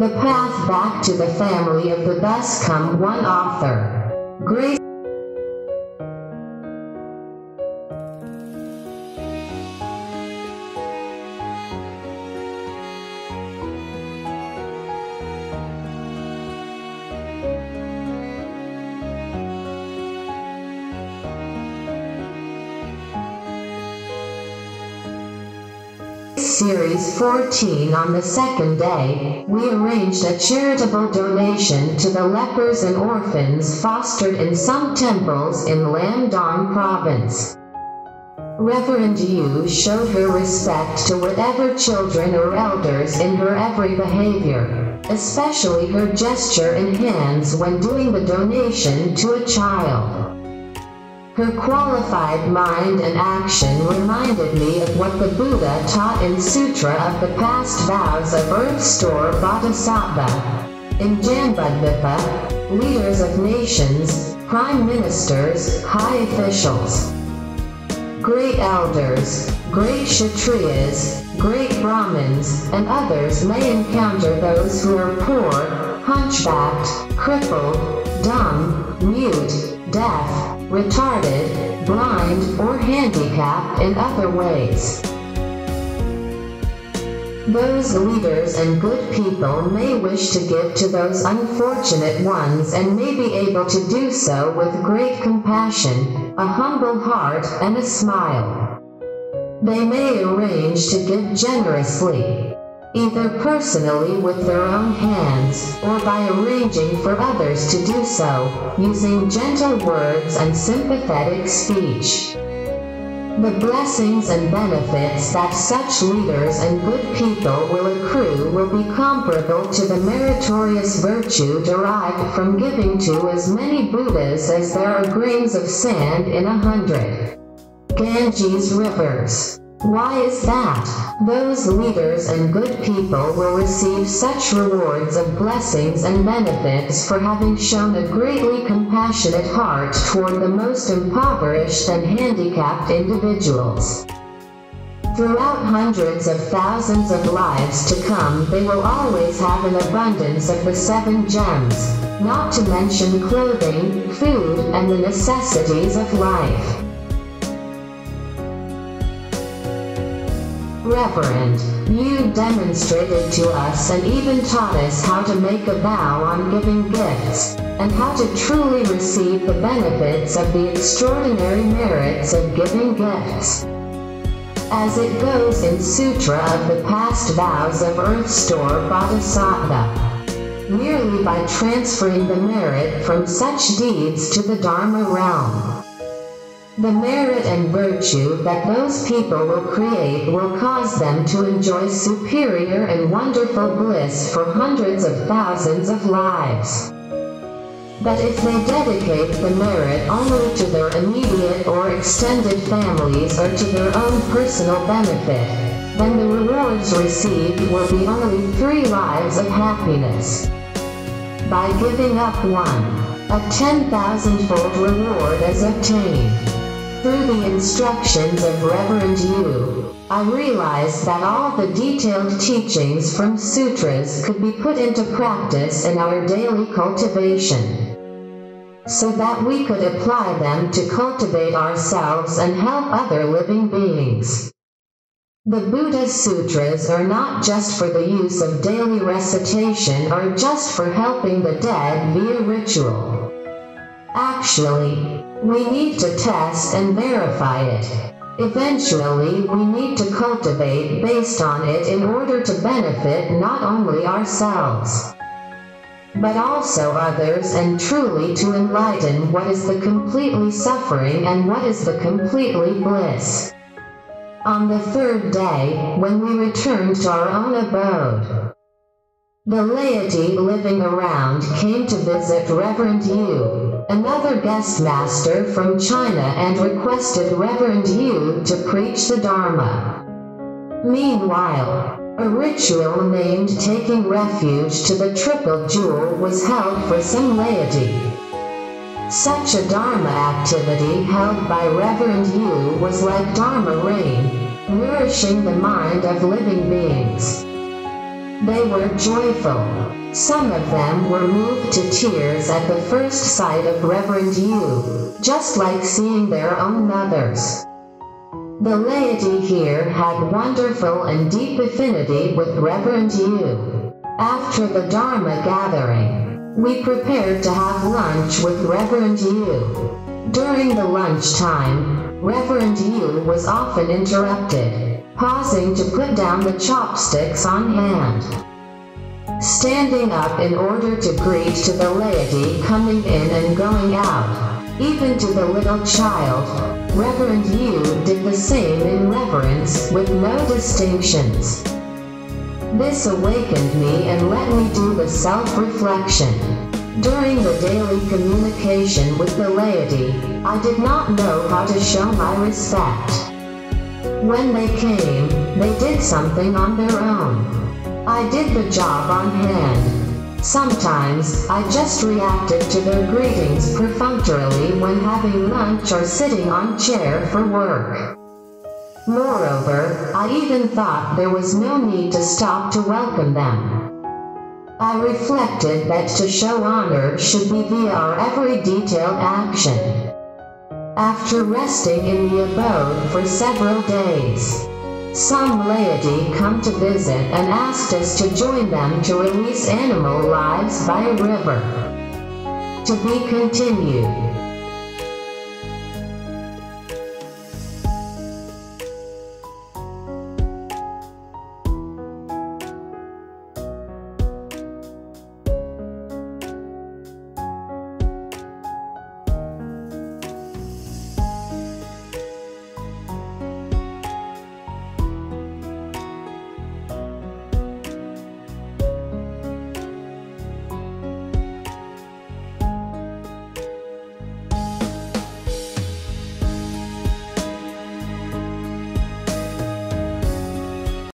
The path back to the family of the thus come one author. Grace Series 14. On the second day, we arranged a charitable donation to the lepers and orphans fostered in some temples in Lamdong province. Reverend Yu showed her respect to whatever children or elders in her every behavior, especially her gesture and hands when doing the donation to a child. Her qualified mind and action reminded me of what the Buddha taught in Sutra of the Past Vows of Earth Store Bodhisattva. In Jambudvipa, leaders of nations, prime ministers, high officials, great elders, great Kshatriyas, great Brahmins, and others may encounter those who are poor, hunchbacked, crippled, dumb, mute, deaf, retarded, blind, or handicapped in other ways. Those leaders and good people may wish to give to those unfortunate ones and may be able to do so with great compassion, a humble heart, and a smile. They may arrange to give generously, either personally with their own hands, or by arranging for others to do so, using gentle words and sympathetic speech. The blessings and benefits that such leaders and good people will accrue will be comparable to the meritorious virtue derived from giving to as many Buddhas as there are grains of sand in 100 Ganges rivers. Why is that? Those leaders and good people will receive such rewards of blessings and benefits for having shown a greatly compassionate heart toward the most impoverished and handicapped individuals. Throughout hundreds of thousands of lives to come, they will always have an abundance of the 7 gems, not to mention clothing, food, and the necessities of life. Reverend, you demonstrated to us and even taught us how to make a vow on giving gifts, and how to truly receive the benefits of the extraordinary merits of giving gifts. As it goes in Sutra of the Past Vows of Earth Store Bodhisattva, merely by transferring the merit from such deeds to the Dharma realm, the merit and virtue that those people will create will cause them to enjoy superior and wonderful bliss for hundreds of thousands of lives. But if they dedicate the merit only to their immediate or extended families or to their own personal benefit, then the rewards received will be only 3 lives of happiness. By giving up one, a 10,000-fold reward is obtained. Through the instructions of Reverend Yu, I realized that all the detailed teachings from sutras could be put into practice in our daily cultivation, so that we could apply them to cultivate ourselves and help other living beings. The Buddha Sutras are not just for the use of daily recitation or just for helping the dead via ritual. Actually, we need to test and verify it. Eventually, we need to cultivate based on it in order to benefit not only ourselves, but also others, and truly to enlighten what is the completely suffering and what is the completely bliss. On the 3rd day, when we returned to our own abode, the laity living around came to visit Reverend Yu, another guest master from China, and requested Reverend Yu to preach the Dharma. Meanwhile, a ritual named Taking Refuge to the Triple Jewel was held for some laity. Such a Dharma activity held by Reverend Yu was like Dharma rain, nourishing the mind of living beings. They were joyful. Some of them were moved to tears at the first sight of Reverend Yu, just like seeing their own mothers. The laity here had wonderful and deep affinity with Reverend Yu. After the Dharma gathering, we prepared to have lunch with Reverend Yu. During the lunchtime, Reverend Yu was often interrupted, pausing to put down the chopsticks on hand. Standing up in order to greet to the laity coming in and going out, even to the little child, Reverend Yu did the same in reverence, with no distinctions. This awakened me and let me do the self-reflection. During the daily communication with the laity, I did not know how to show my respect. When they came, they did something on their own. I did the job on hand. Sometimes, I just reacted to their greetings perfunctorily when having lunch or sitting on chair for work. Moreover, I even thought there was no need to stop to welcome them. I reflected that to show honor should be via our every detailed action. After resting in the abode for several days, some laity come to visit and asked us to join them to release animal lives by a river. To be continued.